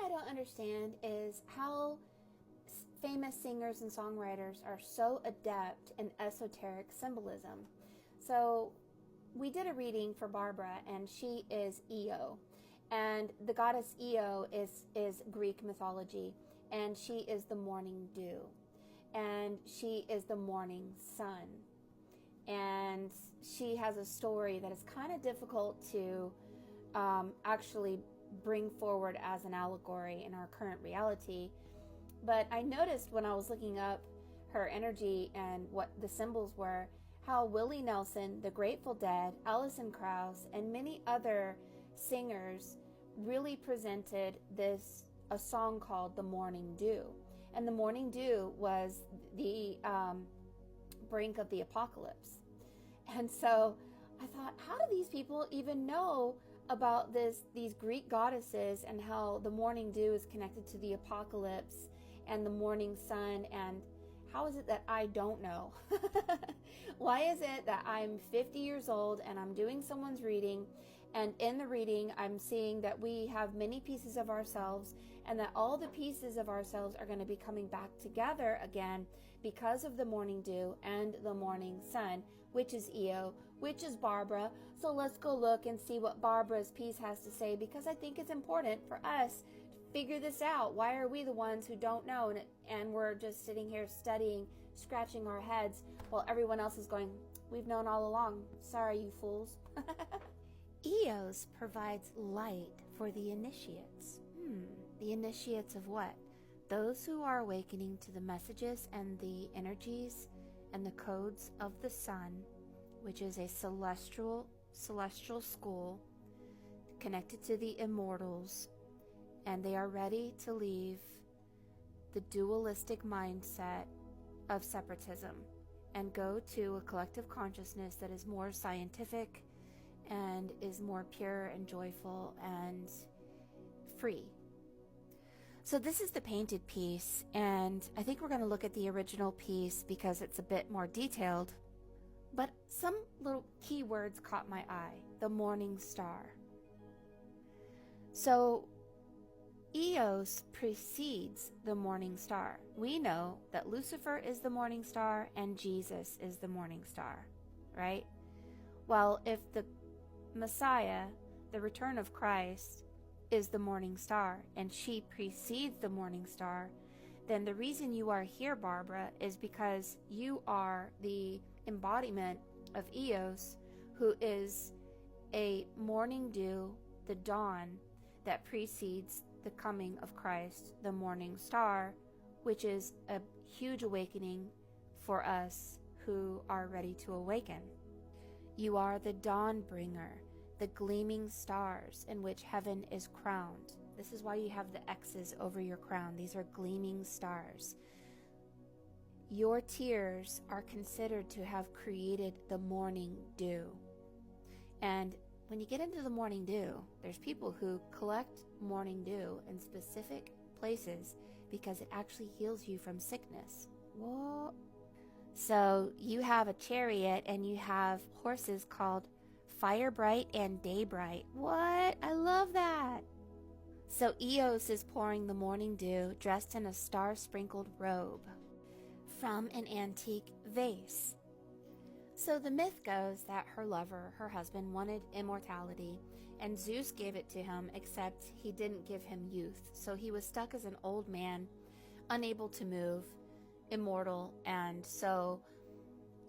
I don't understand is how famous singers and songwriters are so adept in esoteric symbolism. So we did a reading for Barbara, and she is Io. And the goddess Io is Greek mythology, and she is the morning dew. And she is the morning sun. And she has a story that is kind of difficult to actually bring forward as an allegory in our current reality. But I noticed when I was looking up her energy and what the symbols were, how Willie Nelson, the Grateful Dead, Alison Krauss, and many other singers really presented a song called The Morning Dew. And the morning dew was the brink of the apocalypse. And so I thought, how do these people even know about these Greek goddesses and how the morning dew is connected to the apocalypse and the morning sun? And how is it that I don't know? Why is it that I'm 50 years old and I'm doing someone's reading, and in the reading I'm seeing that we have many pieces of ourselves, and that all the pieces of ourselves are going to be coming back together again because of the morning dew and the morning sun, which is Io, which is Barbara. So let's go look and see what Barbara's piece has to say, because I think it's important for us to figure this out. Why are we the ones who don't know, and we're just sitting here studying, scratching our heads, while everyone else is going, we've known all along. Sorry, you fools. EOS provides light for the initiates. The initiates of what? Those who are awakening to the messages and the energies and the codes of the sun, which is a celestial school connected to the immortals, and they are ready to leave the dualistic mindset of separatism and go to a collective consciousness that is more scientific and is more pure and joyful and free. So this is the painted piece, and I think we're going to look at the original piece because it's a bit more detailed. But some little keywords caught my eye. The morning star. So EOS precedes the morning star. We know that Lucifer is the morning star and Jesus is the morning star, right? Well, if the Messiah, the return of Christ, is the morning star and she precedes the morning star, then the reason you are here, Barbara, is because you are the embodiment of EOS, who is a morning dew, the dawn that precedes the coming of Christ, the morning star, which is a huge awakening for us who are ready to awaken. You are the dawn bringer, the gleaming stars in which heaven is crowned. This is why you have the X's over your crown. These are gleaming stars. Your tears are considered to have created the morning dew. And when you get into the morning dew, there's people who collect morning dew in specific places because it actually heals you from sickness. Whoa. So you have a chariot and you have horses called Fire Bright and Day Bright. What? I love that. So EOS is pouring the morning dew dressed in a star-sprinkled robe from an antique vase. So the myth goes that her lover, her husband, wanted immortality, and Zeus gave it to him, except he didn't give him youth. So he was stuck as an old man, unable to move, immortal, and so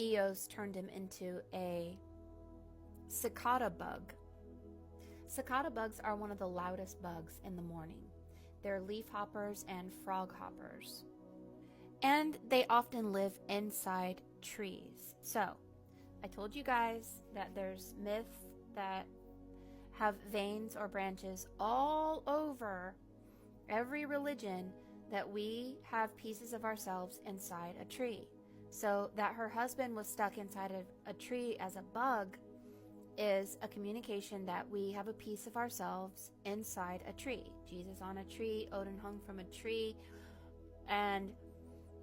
EOS turned him into a cicada bug. Cicada bugs are one of the loudest bugs in the morning. They're leaf hoppers and frog hoppers. And they often live inside trees. So, I told you guys that there's myths that have veins or branches all over every religion, that we have pieces of ourselves inside a tree. So that her husband was stuck inside of a tree as a bug is a communication that we have a piece of ourselves inside a tree. Jesus on a tree, Odin hung from a tree, and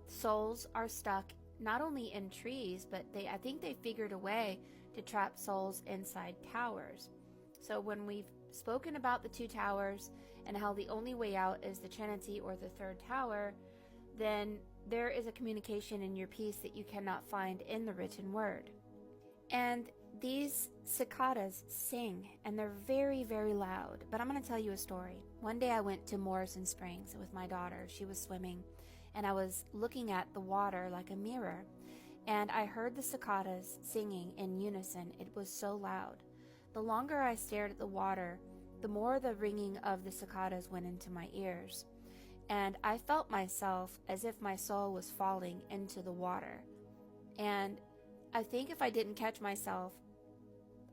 souls are stuck not only in trees, but I think they figured a way to trap souls inside towers. So when we've spoken about the two towers and how the only way out is the Trinity or the third tower, then there is a communication in your peace that you cannot find in the written word. And these cicadas sing, and they're very, very loud. But I'm going to tell you a story. One day I went to Morrison Springs with my daughter. She was swimming, and I was looking at the water like a mirror, and I heard the cicadas singing in unison. It was so loud. The longer I stared at the water, the more the ringing of the cicadas went into my ears. And I felt myself as if my soul was falling into the water. And I think if I didn't catch myself,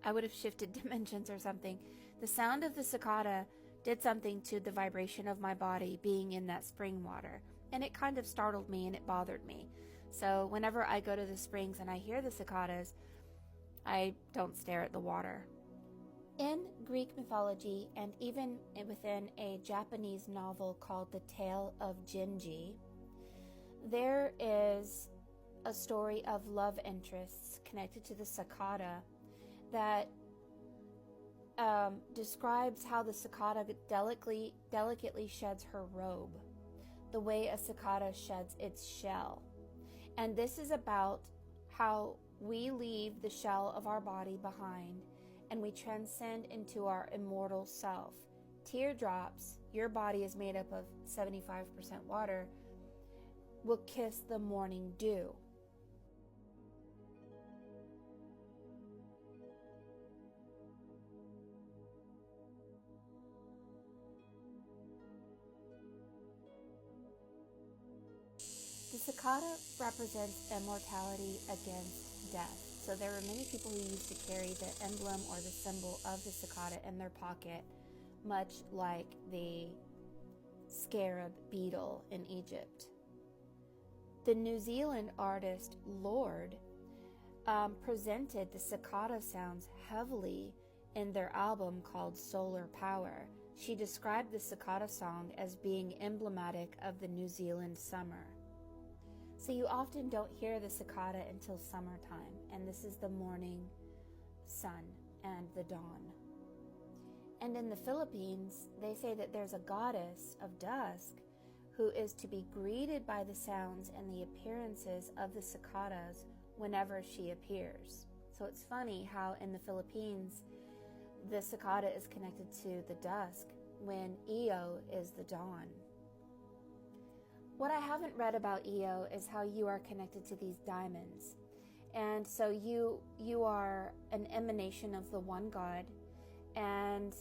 I would have shifted dimensions or something. The sound of the cicada did something to the vibration of my body being in that spring water. And it kind of startled me and it bothered me. So whenever I go to the springs and I hear the cicadas, I don't stare at the water. In Greek mythology, and even within a Japanese novel called The Tale of Genji, there is a story of love interests connected to the cicada that describes how the cicada delicately sheds her robe, the way a cicada sheds its shell. And this is about how we leave the shell of our body behind and we transcend into our immortal self. Teardrops, your body is made up of 75% water, will kiss the morning dew. The cicada represents immortality against death. So there were many people who used to carry the emblem or the symbol of the cicada in their pocket, much like the scarab beetle in Egypt. The New Zealand artist Lord presented the cicada sounds heavily in their album called Solar Power. She described the cicada song as being emblematic of the New Zealand summer. So you often don't hear the cicada until summertime, and this is the morning sun and the dawn. And in the Philippines, they say that there's a goddess of dusk who is to be greeted by the sounds and the appearances of the cicadas whenever she appears. So it's funny how in the Philippines, the cicada is connected to the dusk when Eo is the dawn. What I haven't read about Eo is how you are connected to these diamonds. And so you are an emanation of the one God, and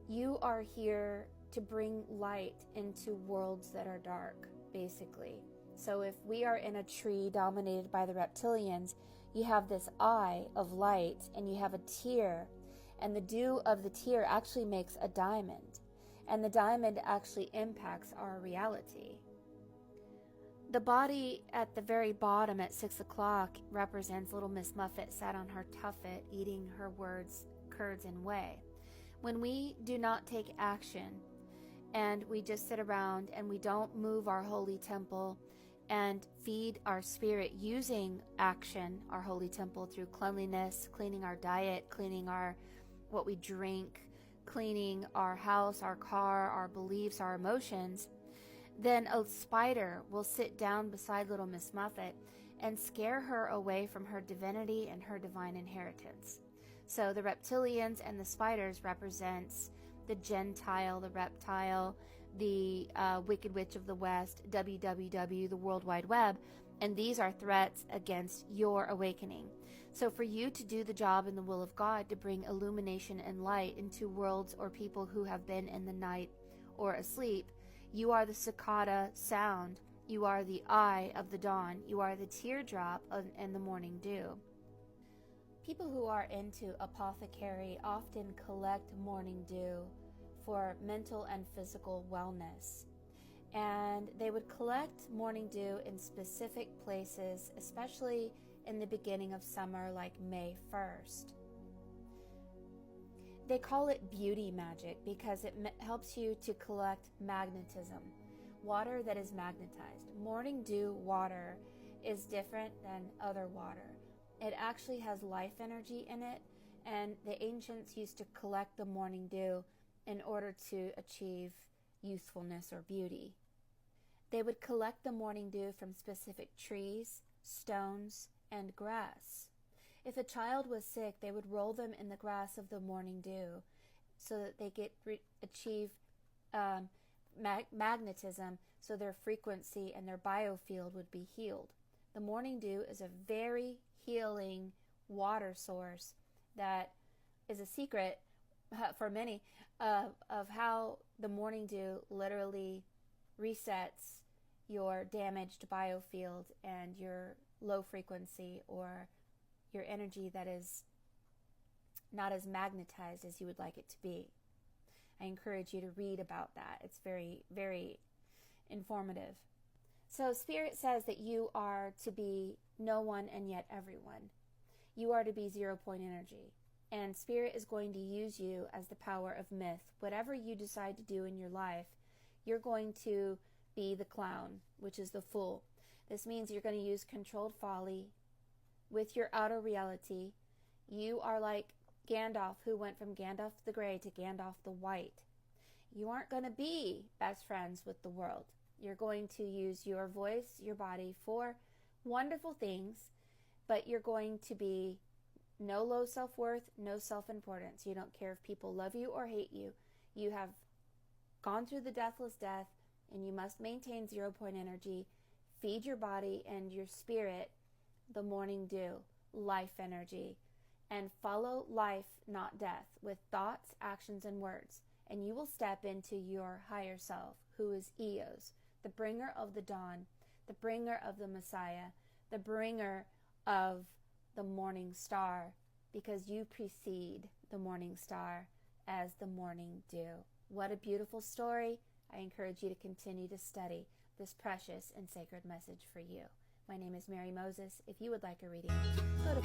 you are here to bring light into worlds that are dark, basically. So if we are in a tree dominated by the reptilians, you have this eye of light and you have a tear, and the dew of the tear actually makes a diamond, and the diamond actually impacts our reality. The body at the very bottom at 6 o'clock represents little Miss Muffet sat on her tuffet eating her words, curds, and whey. When we do not take action and we just sit around and we don't move our holy temple and feed our spirit using action, our holy temple, through cleanliness, cleaning our diet, cleaning what we drink, cleaning our house, our car, our beliefs, our emotions, then a spider will sit down beside little Miss Muffet and scare her away from her divinity and her divine inheritance. So the reptilians and the spiders represents the Gentile, the reptile, the Wicked Witch of the West, WWW, the World Wide Web, and these are threats against your awakening. So for you to do the job in the will of God to bring illumination and light into worlds or people who have been in the night or asleep, you are the cicada sound. You are the eye of the dawn. You are the teardrop in the morning dew. People who are into apothecary often collect morning dew for mental and physical wellness. And they would collect morning dew in specific places, especially in the beginning of summer, like May 1st. They call it beauty magic because it helps you to collect magnetism, water that is magnetized. Morning dew water is different than other water. It actually has life energy in it, and the ancients used to collect the morning dew in order to achieve youthfulness or beauty. They would collect the morning dew from specific trees, stones, and grass. If a child was sick, they would roll them in the grass of the morning dew so that they achieve magnetism, so their frequency and their biofield would be healed. The morning dew is a very healing water source that is a secret for many of how the morning dew literally resets your damaged biofield and your low frequency or your energy that is not as magnetized as you would like it to be. I encourage you to read about that. It's very, very informative. So Spirit says that you are to be no one and yet everyone. You are to be 0 point energy. And Spirit is going to use you as the power of myth. Whatever you decide to do in your life, you're going to be the clown, which is the fool. This means you're going to use controlled folly with your outer reality. You are like Gandalf, who went from Gandalf the Grey to Gandalf the White. You aren't going to be best friends with the world. You're going to use your voice, your body for wonderful things, but you're going to be no low self-worth, no self-importance. You don't care if people love you or hate you. You have gone through the deathless death, and you must maintain 0 point energy. Feed your body and your spirit the morning dew, life energy, and follow life, not death, with thoughts, actions, and words. And you will step into your higher self, who is EOS, the bringer of the dawn, the bringer of the Messiah, the bringer of the morning star, because you precede the morning star as the morning dew. What a beautiful story. I encourage you to continue to study this precious and sacred message for you. My name is Mary Moses. If you would like a reading, go to